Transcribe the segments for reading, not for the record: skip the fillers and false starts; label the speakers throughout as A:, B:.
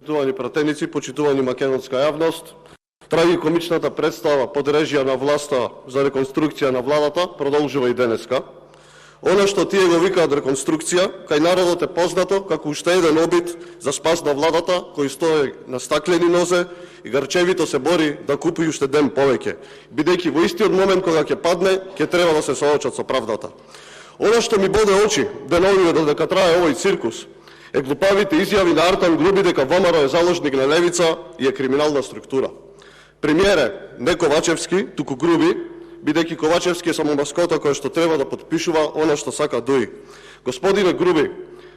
A: почитувани пратеници, почитувани македонска јавност, трагикомичната представа под режија на власта за реконструкција на владата продолжува и денеска. Она што тие го викаат реконструкција, кај народот е познато како уште еден обид за спас на владата, кој стои на стаклени нозе и гарчевито се бори да купи уште ден повеќе, бидејќи во истиот момент кога ќе падне, ќе треба да се соочат со правдата. Она што ми боде очи деновиве додека трае овој циркус е глупавите изјави на Артан Груби дека ВМРО е заложник на левица и е криминална структура. Премиер е не Ковачевски, туку Груби, бидејќи Ковачевски е само маскота која што треба да подпишува она што сака Дуи. Господине Груби,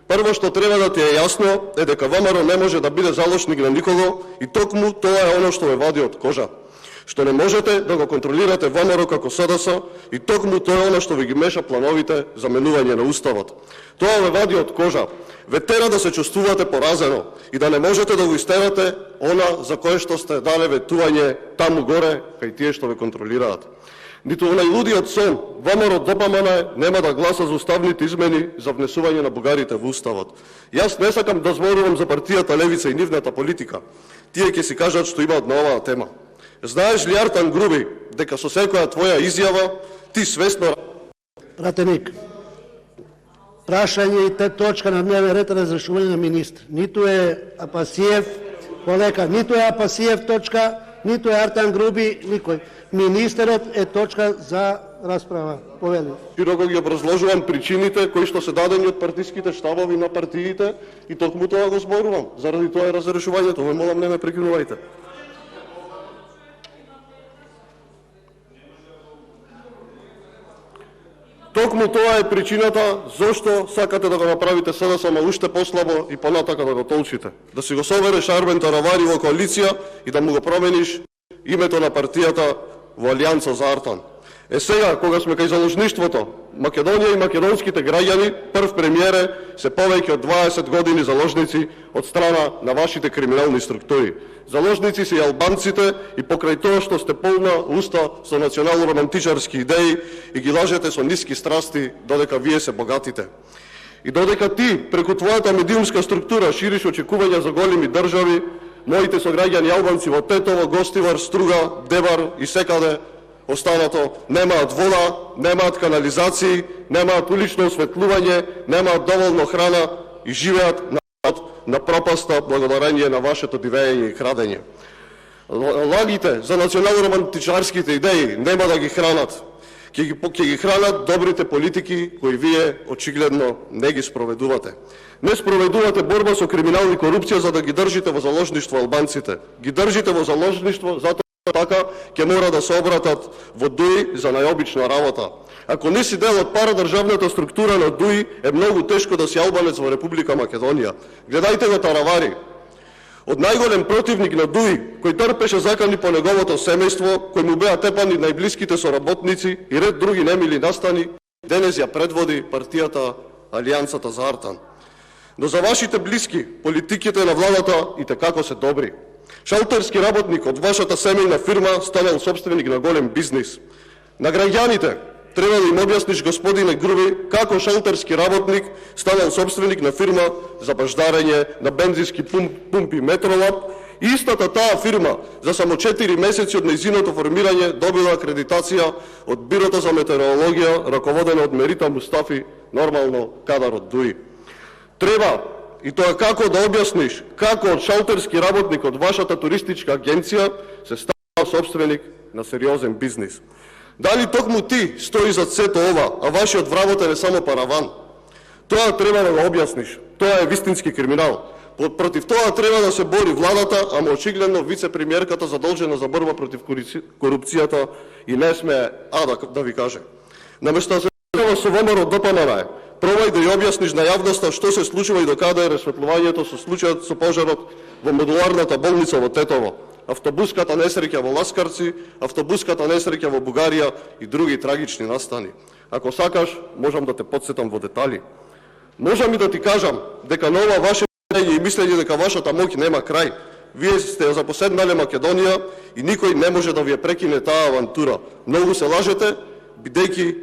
A: прво што треба да ти е јасно е дека ВМРО не може да биде заложник на никого и токму тоа е оно што ве вади од кожа. Што не можете да го контролирате ВМРО како СДС и токму тоа е оно што ви ги меша плановите за менување на уставот. Тоа ве вади од кожа, ве тера да се чувствувате поразено и да не можете да го истерате она за кое што сте дале ветување таму горе кај тие што ве контролираат. Ниту онај лудиот сон, ВМРО ДПМН нема да гласа за уставните измени за внесување на бугарите во уставот. Јас не сакам да зборувам за партијата Левица и нивната политика. Тие ќе си кажат што имаат на оваа тема. Знаеш ли, Артан Груби, дека со секоја твоја изјава ти свесно...
B: Пратеник, прашање и те точка на дневен ред разрешување на министр. Ниту е Апасиев, полека, ниту е Апасиев точка, ниту е Артан Груби, никој. Министерот е точка за расправа. Повели.
A: Широко ги образложувам причините кои што се дадени од партиските штабови на партиите и токму тоа го зборувам. Заради тоа е разрешувањето. Ве молам, не ме прекинувајте. Токму тоа е причината зошто сакате да го направите сега само уште послабо и понатака да го толчите. Да си го собереш Армен Таравари во коалиција и да му го промениш името на партијата во Алијанса за Артан. Е сега, кога сме кај заложништвото, Македонија и македонските граѓани, прв премиере, се повеќе од 20 години заложници од страна на вашите криминални структури. Заложници се и албанците и покрај тоа што сте полна уста со национално-романтичарски идеи и ги лажете со ниски страсти додека вие се богатите. И додека ти, преку твојата медиумска структура, шириш очекувања за големи држави, моите сограѓани албанци во Тетово, Гостивар, Струга, Дебар и секаде останато немаат вода, немаат канализации, немаат улично осветлување, немаат доволно храна и живеат на пропаста благодарение на вашето дивење и крадење. Лагите за национално-романтичарските идеи нема да ги хранат. Ќе ги хранат добрите политики кои вие очигледно не ги спроведувате. Не спроведувате борба со криминал и корупција за да ги држите во заложништво албанците. Ги држите во заложништво затоа така ќе мора да се обратат во ДУИ за најобична работа. Ако не си дел од парадржавната структура на ДУИ, е многу тешко да си албанец во Република Македонија. Гледајте го Таравари. Од најголем противник на ДУИ, кој трпеше закани по неговото семејство, кој му беа тепани најблиските соработници и ред други немили настани, денес ја предводи партијата Алијансата за Артан. Но за вашите блиски, политиките на владата и како се добри. Шалтерски работник од вашата семејна фирма станал собственик на голем бизнис. На граѓаните треба да им објасниш, господине Груби, како шалтерски работник станал собственик на фирма за баждарење на бензински пумпи Метролаб и истата таа фирма за само 4 месеци од нејзиното формирање добила акредитација од Бирото за метеорологија, раководено од Мерита Мустафи, нормално кадар од ДУИ. Треба и тоа како да објасниш како од шалтерски работник од вашата туристичка агенција се става собственик на сериозен бизнис. Дали токму ти стои зад сето ова, а вашиот вработен е само параван? Тоа треба да го објасниш. Тоа е вистински криминал. Против тоа треба да се бори владата, ама очигледно вице-премиерката задолжена за борба против корупцијата и не смее да ви каже. Наместо да се со ВМРО ДПМН, пробај да ја објасниш на јавноста што се случува и докаде е расветлувањето со случајот со пожарот во модуларната болница во Тетово, автобуската несреќа во Ласкарци, автобуската несреќа во Бугарија и други трагични настани. Ако сакаш, можам да те подсетам во детали. Можам и да ти кажам дека на ова ваше и мислење дека вашата моќ нема крај. Вие сте ја запоседнале Македонија и никој не може да ви ја прекине таа авантура. Многу се лажете, бидејќи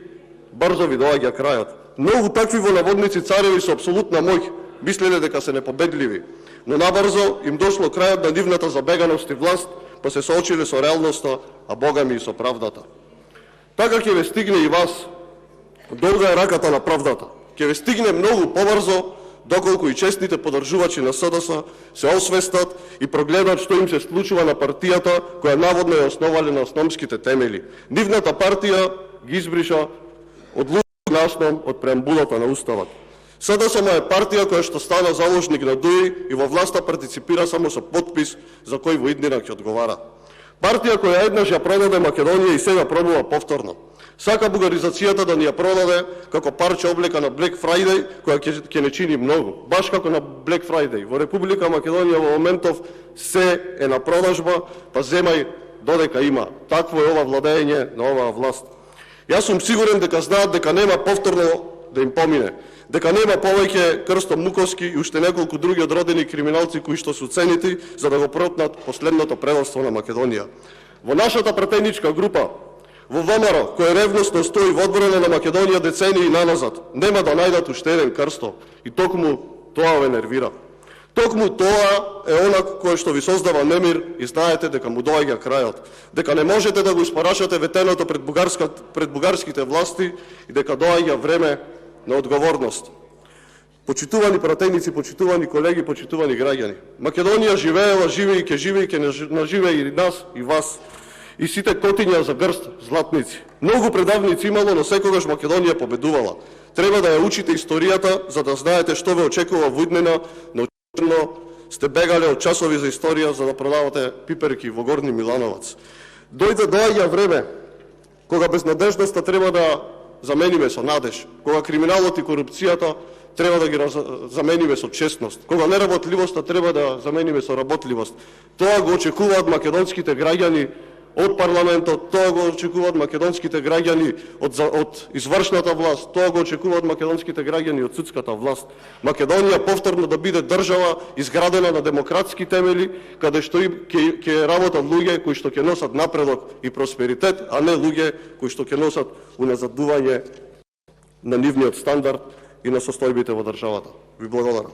A: брзо ви доаѓа крајот. Многу такви во наводници цареви со апсолутна моќ мислеле дека се непобедливи. но набрзо им дошло крајот на нивната забеганост и власт, па се соочиле со реалноста, а богами и со правдата. Така ќе ве стигне и вас, долга е раката на правдата. Ќе ве стигне многу побрзо, доколку и честните подржувачи на СДС се освестат и прогледат што им се случува на партијата која наводно е основале на основските темели. Нивната партија ги избриша од наслов од преамбулата на Уставот. СДСМ е партија која што стана заложник на ДУИ и во власта партиципира само со подпис за кој во иднина ќе одговара. Партија која еднаш ја продаде Македонија и сега пробува повторно. Сака бугаризацијата да ни ја продаде како парче облека на Black Friday, која ќе не чини многу. Баш како на Black Friday. Во Република Македонија во моментов се е на продажба, па земај додека има. Такво е ова владење на оваа власт. Јас сум сигурен дека знаат дека нема повторно да им помине. Дека нема повеќе Крсто Муковски и уште неколку други одродени криминалци кои што се уценети за да го протнат последното предавство на Македонија. Во нашата пратеничка група, во ВМРО, кој ревносно стои во одбрана на Македонија децении наназад, нема да најдат уште еден Крсто. И токму тоа ве нервира. Токму тоа е она кој што ви создава немир и знаете дека му доаѓа крајот. Дека не можете да го испорашате ветеното пред бугарските власти и дека доаѓа време на одговорност. Почитувани пратеници, почитувани колеги, почитувани граѓани. Македонија живеела, живее и ќе живее и ќе наживее и нас и вас. И сите котиња за грст златници. Многу предавници имало, но секогаш Македонија победувала. Треба да ја учите историјата за да знаете што ве очекува во иднина, но очевидно сте бегале од часови за историја за да продавате пиперки во Горни Милановац. Доаѓа време кога безнадежноста треба да замениме со надеж, кога криминалот и корупцијата треба да ги замениме со честност, кога неработливоста треба да замениме со работливост. Тоа го очекуваат македонските граѓани од парламентот, тоа го очекуваат македонските граѓани од извршната власт, тоа го очекуваат македонските граѓани од судската власт. Македонија повторно да биде држава изградена на демократски темели, каде што ќе работат луѓе кои што ќе носат напредок и просперитет, а не луѓе кои што ќе носат уназадување на нивниот стандард и на состојбите во државата. Ви благодарам.